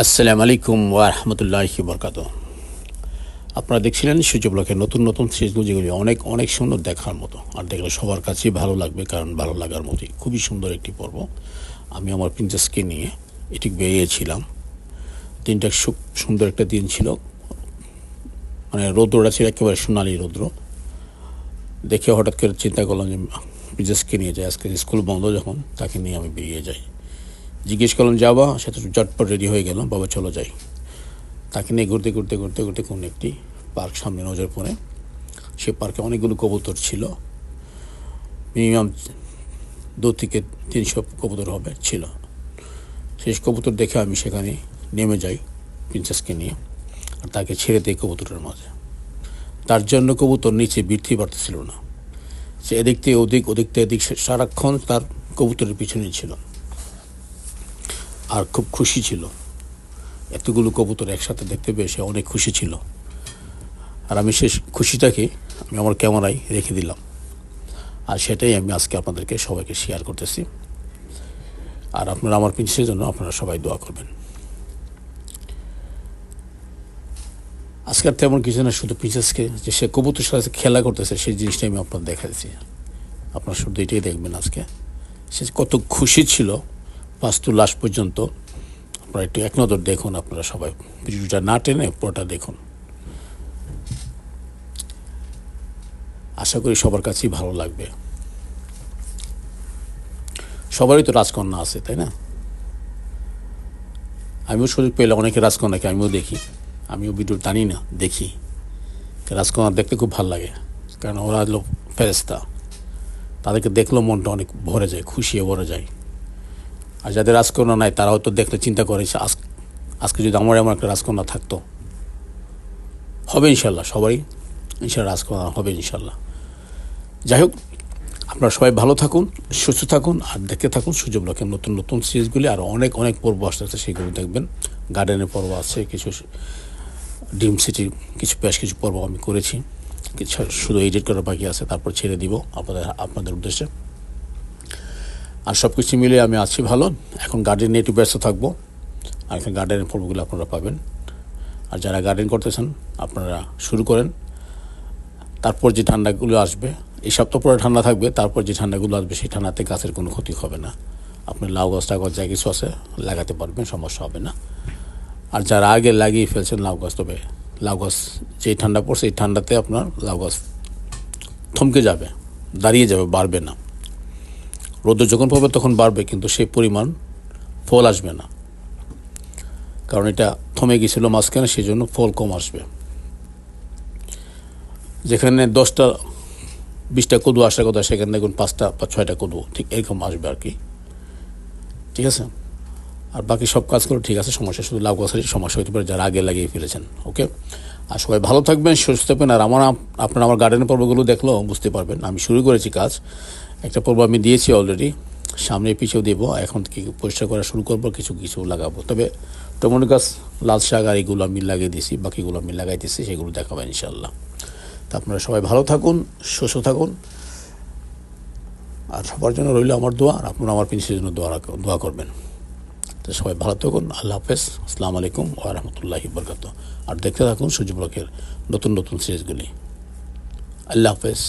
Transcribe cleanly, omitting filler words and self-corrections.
আসসালামু আলাইকুম ওয়া রাহমাতুল্লাহি ওয়া বারাকাতুহু। আপনারা দেখছিলেন সূর্য ব্লকের নতুন নতুন সিরিজগুলো, যেগুলি অনেক অনেক সুন্দর দেখার মতো, আর দেখলে সবার কাছেই ভালো লাগবে, কারণ ভালো লাগার মতোই খুবই সুন্দর একটি পর্ব। আমি আমার প্রিন্সেসকে নিয়ে এটি বেরিয়েছিলাম। দিনটা সুন্দর একটা দিন ছিল, মানে রৌদ্রটা ছিল একেবারে সোনালি রৌদ্র। দেখে হঠাৎ করে চিন্তা করলাম যে প্রিন্সেসকে নিয়ে যাই, আজকে স্কুল বন্ধ যখন, তাকে নিয়ে আমি বেরিয়ে যাই। জিজ্ঞেস করলাম যাবা, সে তো চটপট রেডি হয়ে গেলাম, বাবা চলো যাই। তাকে নিয়ে ঘুরতে ঘুরতে ঘুরতে ঘুরতে কোন একটি পার্ক সামনে নজর পড়ে। সে পার্কে অনেকগুলো কবুতর ছিল, মিনিমাম 200-300 কবুতর ছিল। শেষ কবুতর দেখে আমি সেখানে নেমে যাই প্রিন্সেসকে নিয়ে, আর তাকে ছেড়ে দিই কবুতরের মাঝে। তার জন্য কবুতর নিচে বৃদ্ধি পারতেছিল না, সে এদিক থেকে ওদিক, ওদিক থেকে এদিক, সারাক্ষণ তার কবুতরের পিছনেই ছিল, আর খুব খুশি ছিল। এতগুলো কবুতর একসাথে দেখতে পেয়ে সে অনেক খুশি ছিল, আর আমি সেই খুশিটাকে আমি আমার ক্যামেরায় রেখে দিলাম, আর সেটাই আমি আজকে আপনাদেরকে সবাইকে শেয়ার করতেছি। আর আপনারা আমার প্রিন্সেসের জন্য আপনারা সবাই দোয়া করবেন। আজকে আর তেমন কিছু না, শুধু প্রিন্সেসকে যে সে কবুতরের সাথে খেলা করতেছে সেই জিনিসটাই আমি আপনাদের দেখাচ্ছি। আপনারা শুধু এটাই দেখবেন আজকে সে কত খুশি ছিল ফার্স্ট টু লাস্ট পর্যন্ত। আপনারা একটু এক নজর দেখুন, আপনারা সবাই ভিডিওটা না টেনে পুরোটা দেখুন। আশা করি সবার কাছেই ভালো লাগবে। সবারই তো রাজকন্যা আছে, তাই না? আমিও সুযোগ পেলে অনেকে রাজকন্যাকে আমিও দেখি, আমিও ভিডিও টানি না, দেখি। রাজকন্যা দেখতে খুব ভালো লাগে, কারণ ওরা হলো ফেরেশতা। তাদেরকে দেখলেও মনটা অনেক ভরে যায়, খুশিয়ে ভরে যায়। আর যাদের রাজকন্যা নাই, তারা হয়তো দেখলে চিন্তা করে আজকে যদি আমার এমন একটা রাজকন্যা থাকতো। হবে ইনশাল্লাহ, সবারই ইনশাল্লাহ রাজকন্যা হবে ইনশাল্লাহ। যাই হোক, আপনারা সবাই ভালো থাকুন, সুস্থ থাকুন, আর দেখতে থাকুন সূর্য ব্লকের নতুন নতুন সিরিজগুলি। আর অনেক অনেক পর্ব আসতে সেগুলো দেখবেন। গার্ডেনের পর্ব আছে, কিছু ড্রিম সিটির বেশ কিছু পর্ব আমি করেছি, কিছু শুধু এডিট করা বাকি আছে, তারপর ছেড়ে দিব আপনাদের উদ্দেশ্যে। আর সব কিছু মিলিয়ে আমি আছি ভালো। এখন গার্ডেন নিয়ে একটু ব্যস্ত থাকবো, আর এখন গার্ডেনের পর্বগুলো আপনারা পাবেন। আর যারা গার্ডেন করতেছেন আপনারা শুরু করেন। তারপর যে ঠান্ডাগুলো আসবে, এই সপ্তাহ পরে ঠান্ডা থাকবে, তারপর যে ঠান্ডাগুলো আসবে সেই ঠান্ডাতে গাছের কোনো ক্ষতি হবে না। আপনি লাউ গাছ টাউ গাছ যা কিছু আছে লাগাতে পারবেন, সমস্যা হবে না। আর যারা আগে লাগিয়ে ফেলছেন লাউ গাছ, তবে লাউ গাছ যেই ঠান্ডা পড়ছে এই ঠান্ডাতে আপনার লাউ গাছ থমকে যাবে, দাঁড়িয়ে যাবে, বাড়বে না। রোদ যখন পড়বে তখন বাড়বে, কিন্তু সেই পরিমাণ ফল আসবে না, কারণ এটা থমে গিয়েছিল মাঝখানে, সেই জন্য ফল কম আসবে। যেখানে 10-20টা কদু আসার কথা, সেখানে দেখুন 5টা বা 6টা কদু, ঠিক এরকম আসবে আর কি। ঠিক আছে, আর বাকি সব কাজগুলো ঠিক আছে, সমস্যা শুধু লাউ গাছের সমস্যা হতে পারে যারা আগে লাগিয়ে ফেলেছেন। ওকে, আর সবাই ভালো থাকবেন, সুস্থ থাকবেন। আর আপনারা আমার গার্ডেনের পর্বগুলো দেখলেও বুঝতে পারবেন আমি শুরু করেছি কাজ। একটা পর্ব আমি দিয়েছি অলরেডি, সামনে পিছিয়েও দেবো। এখন থেকে পরিষ্কার করা শুরু করবো, কিছু কিছু লাগাবো। তবে টমেটো গাছ, লাল শাক আর এগুলো আমি লাগিয়ে দিয়েছি, বাকিগুলো আমি লাগাইতেছি, সেগুলো দেখাবো ইনশাল্লাহ। তা আপনারা সবাই ভালো থাকুন, সুস্থ থাকুন, আর সবার জন্য রইল আমার দোয়া। আর আপনারা আমার প্রিন্সেসের জন্য দোয়া করবেন। তো সবাই ভালো থাকুন, আল্লাহ হাফেজ, আসসালামু আলাইকুম ওয়া রাহমাতুল্লাহি ওয়া বারাকাতুহু। আর দেখতে থাকুন সূর্য ব্লকের নতুন নতুন সিরিজগুলি। আল্লাহ হাফেজ।